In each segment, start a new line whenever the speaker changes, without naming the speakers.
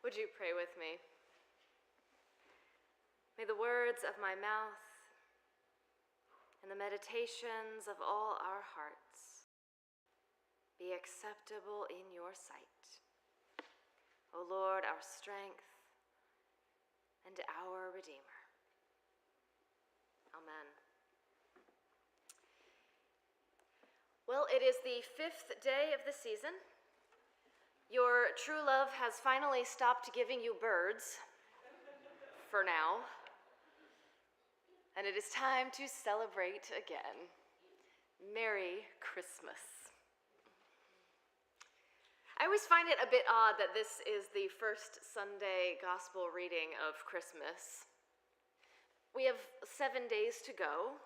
Would you pray with me? May the words of my mouth and the meditations of all our hearts be acceptable in your sight, O Lord, our strength and our Redeemer. Amen. Well, it is the 5th day of the season. Your true love has finally stopped giving you birds, for now, and it is time to celebrate again. Merry Christmas. I always find it a bit odd that this is the first Sunday gospel reading of Christmas. We have 7 days to go.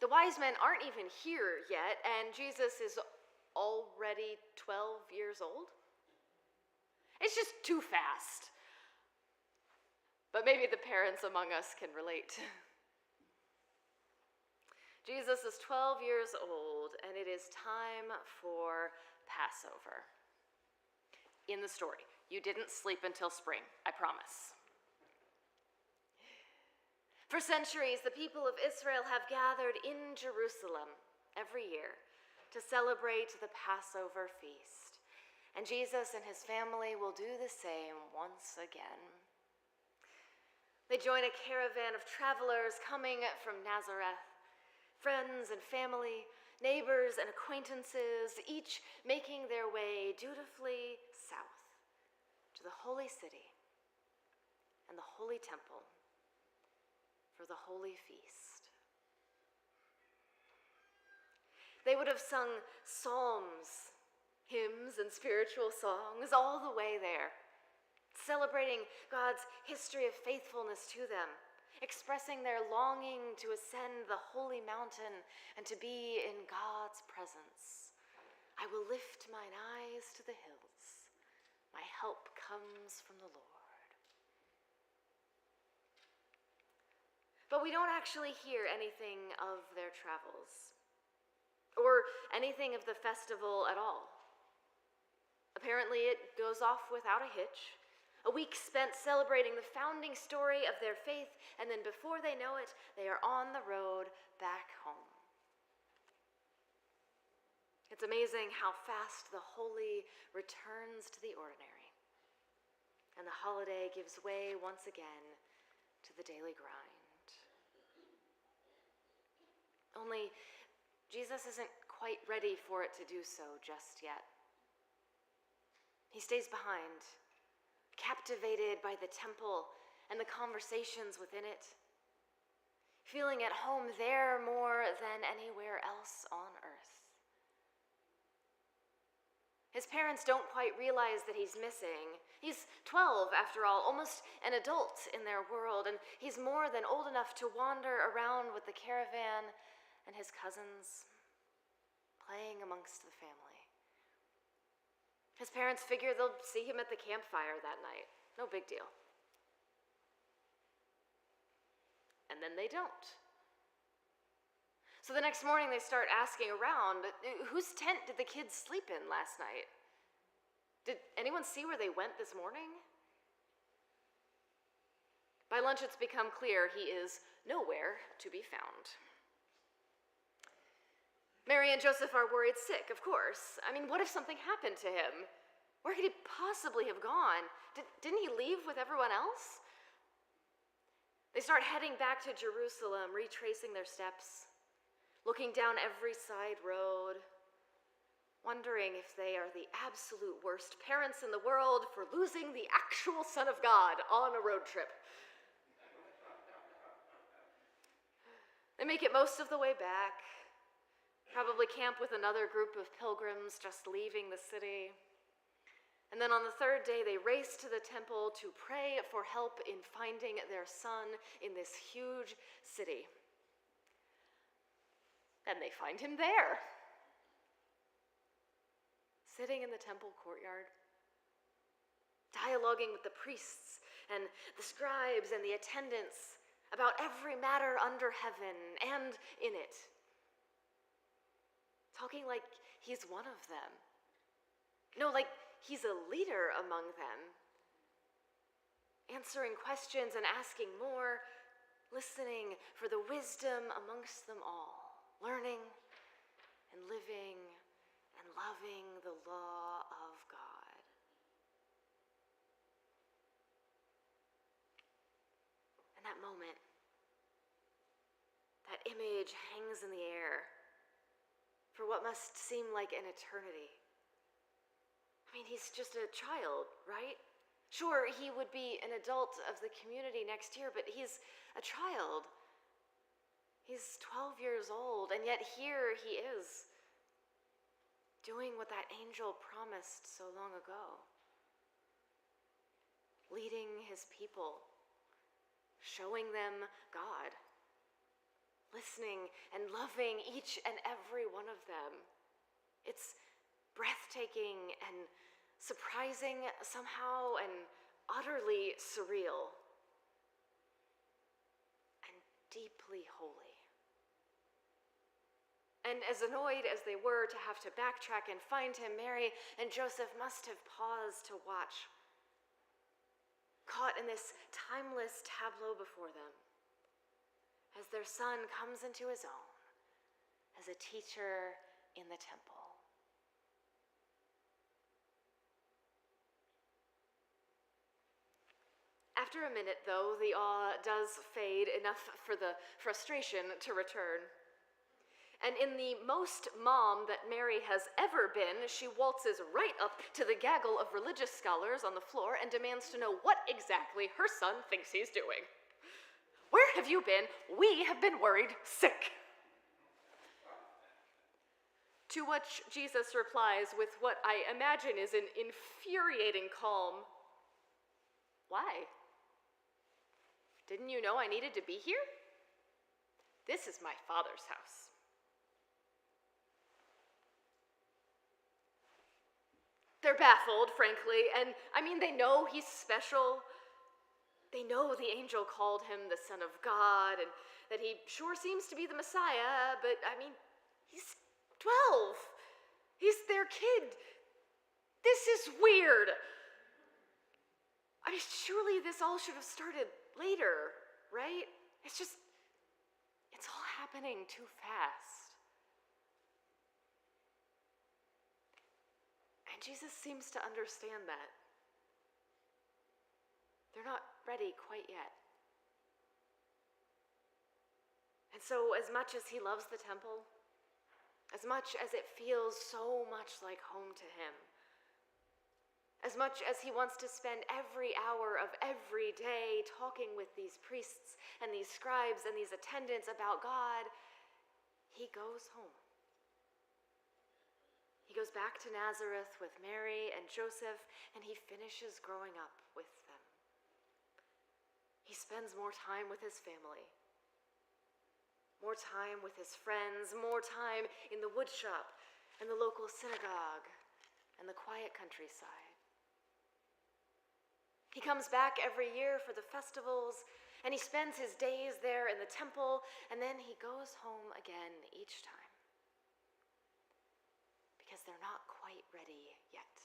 The wise men aren't even here yet, and Jesus is already 12 years old. It's just too fast. But maybe the parents among us can relate. Jesus is 12 years old, and it is time for Passover. In the story, you didn't sleep until spring, I promise. For centuries, the people of Israel have gathered in Jerusalem every year to celebrate the Passover feast. And Jesus and his family will do the same once again. They join a caravan of travelers coming from Nazareth, friends and family, neighbors and acquaintances, each making their way dutifully south to the holy city and the holy temple for the holy feast. They would have sung psalms, hymns, and spiritual songs all the way there, celebrating God's history of faithfulness to them, expressing their longing to ascend the holy mountain and to be in God's presence. I will lift mine eyes to the hills. My help comes from the Lord. But we don't actually hear anything of their travels, or anything of the festival at all. Apparently, it goes off without a hitch. A week spent celebrating the founding story of their faith, and then before they know it, they are on the road back home. It's amazing how fast the holy returns to the ordinary, and the holiday gives way once again to the daily grind. Only, Jesus isn't quite ready for it to do so just yet. He stays behind, captivated by the temple and the conversations within it, feeling at home there more than anywhere else on earth. His parents don't quite realize that he's missing. He's 12, after all, almost an adult in their world, and he's more than old enough to wander around with the caravan and his cousins, playing amongst the family. His parents figure they'll see him at the campfire that night. No big deal. And then they don't. So the next morning they start asking around, whose tent did the kids sleep in last night? Did anyone see where they went this morning? By lunch it's become clear he is nowhere to be found. Mary and Joseph are worried sick, of course. I mean, what if something happened to him? Where could he possibly have gone? Didn't he leave with everyone else? They start heading back to Jerusalem, retracing their steps, looking down every side road, wondering if they are the absolute worst parents in the world for losing the actual Son of God on a road trip. They make it most of the way back, probably camp with another group of pilgrims just leaving the city. And then on the third day, they race to the temple to pray for help in finding their son in this huge city. And they find him there, sitting in the temple courtyard, dialoguing with the priests and the scribes and the attendants about every matter under heaven and in it. Talking like he's one of them. No, like he's a leader among them. answering questions and asking more, listening for the wisdom amongst them all, learning and living and loving the law of God. And that moment, that image hangs in the air for what must seem like an eternity. I mean, he's just a child, right? Sure, he would be an adult of the community next year, but he's a child. He's 12 years old, and yet here he is, doing what that angel promised so long ago. Leading his people, showing them God, listening and loving each and every one of them. It's breathtaking and surprising somehow and utterly surreal and deeply holy. And as annoyed as they were to have to backtrack and find him, Mary and Joseph must have paused to watch, caught in this timeless tableau before them, as their son comes into his own as a teacher in the temple. After a minute, though, the awe does fade enough for the frustration to return. And in the most mom that Mary has ever been, she waltzes right up to the gaggle of religious scholars on the floor and demands to know what exactly her son thinks he's doing. "Where have you been? We have been worried sick." To which Jesus replies with what I imagine is an infuriating calm. "Why? Didn't you know I needed to be here? This is my Father's house." They're baffled, frankly, and they know he's special. They know the angel called him the Son of God, and that he sure seems to be the Messiah, but he's 12. He's their kid. This is weird. Surely this all should have started later, right? It's all happening too fast. And Jesus seems to understand that. They're not ready quite yet. And so, as much as he loves the temple, as much as it feels so much like home to him, as much as he wants to spend every hour of every day talking with these priests and these scribes and these attendants about God, he goes home. He goes back to Nazareth with Mary and Joseph, and he finishes growing up with them. He spends more time with his family, more time with his friends, more time in the woodshop and the local synagogue and the quiet countryside. He comes back every year for the festivals, and he spends his days there in the temple, and then he goes home again each time, because they're not quite ready yet.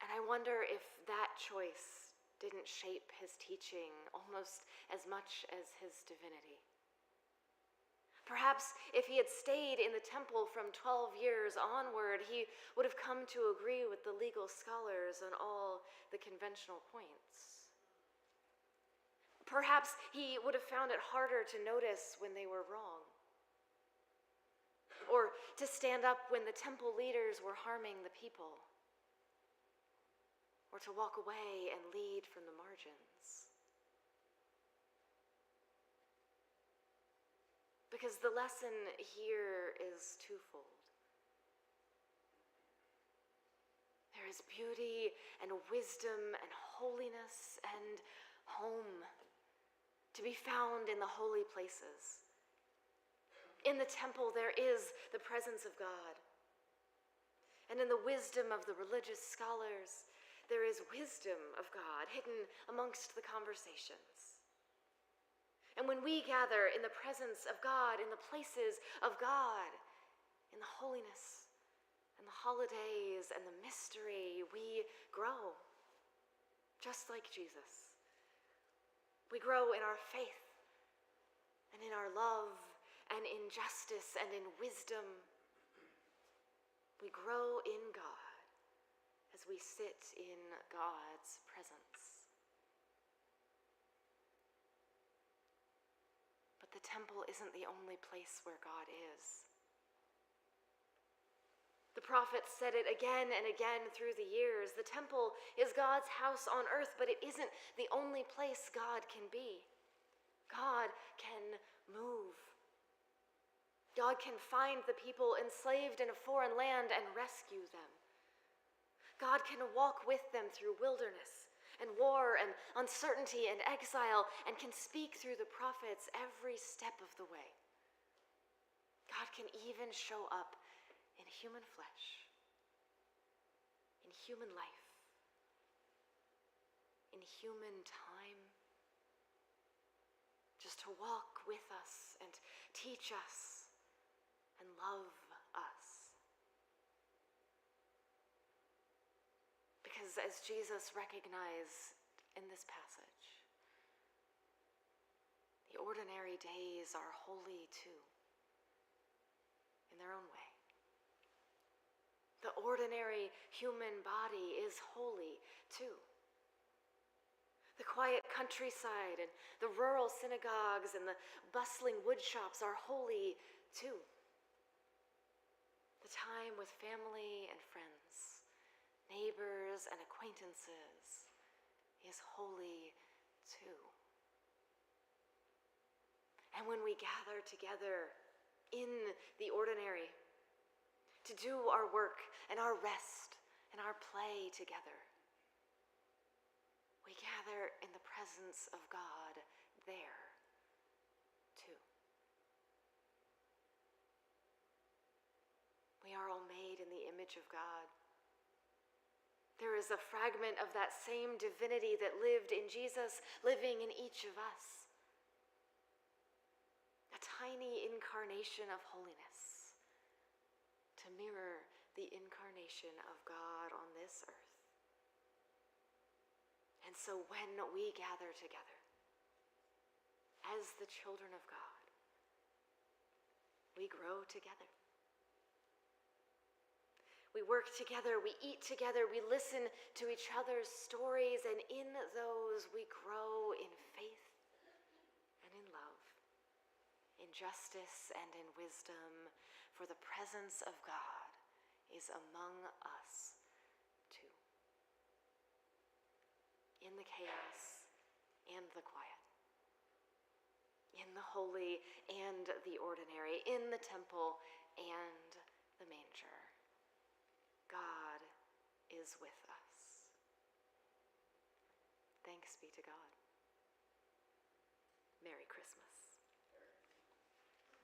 And I wonder if that choice didn't shape his teaching almost as much as his divinity. Perhaps if he had stayed in the temple from 12 years onward, he would have come to agree with the legal scholars on all the conventional points. Perhaps he would have found it harder to notice when they were wrong, or to stand up when the temple leaders were harming the people, or to walk away and lead from the margins. Because the lesson here is twofold. There is beauty and wisdom and holiness and home to be found in the holy places. In the temple, there is the presence of God. And in the wisdom of the religious scholars, there is wisdom of God hidden amongst the conversations. And when we gather in the presence of God, in the places of God, in the holiness and the holidays and the mystery, we grow, just like Jesus. We grow in our faith and in our love and in justice and in wisdom. We grow in God as we sit in God's presence. But the temple isn't the only place where God is. The prophets said it again and again through the years. The temple is God's house on earth, but it isn't the only place God can be. God can move. God can find the people enslaved in a foreign land and rescue them. God can walk with them through wilderness and war and uncertainty and exile, and can speak through the prophets every step of the way. God can even show up in human flesh, in human life, in human time, just to walk with us and teach us and love us. Because as Jesus recognized in this passage, the ordinary days are holy too, in their own way. The ordinary human body is holy too. The quiet countryside and the rural synagogues and the bustling woodshops are holy too. The time with family and friends, neighbors and acquaintances is holy too. And when we gather together in the ordinary to do our work and our rest and our play together, we gather in the presence of God there too. We are all made in the image of God. There is a fragment of that same divinity that lived in Jesus living in each of us. A tiny incarnation of holiness to mirror the incarnation of God on this earth. And so when we gather together as the children of God, we grow together. We work together, we eat together, we listen to each other's stories, and in those we grow in faith and in love, in justice and in wisdom, for the presence of God is among us too. In the chaos and the quiet, in the holy and the ordinary, in the temple and the manger, God is with us. Thanks be to God.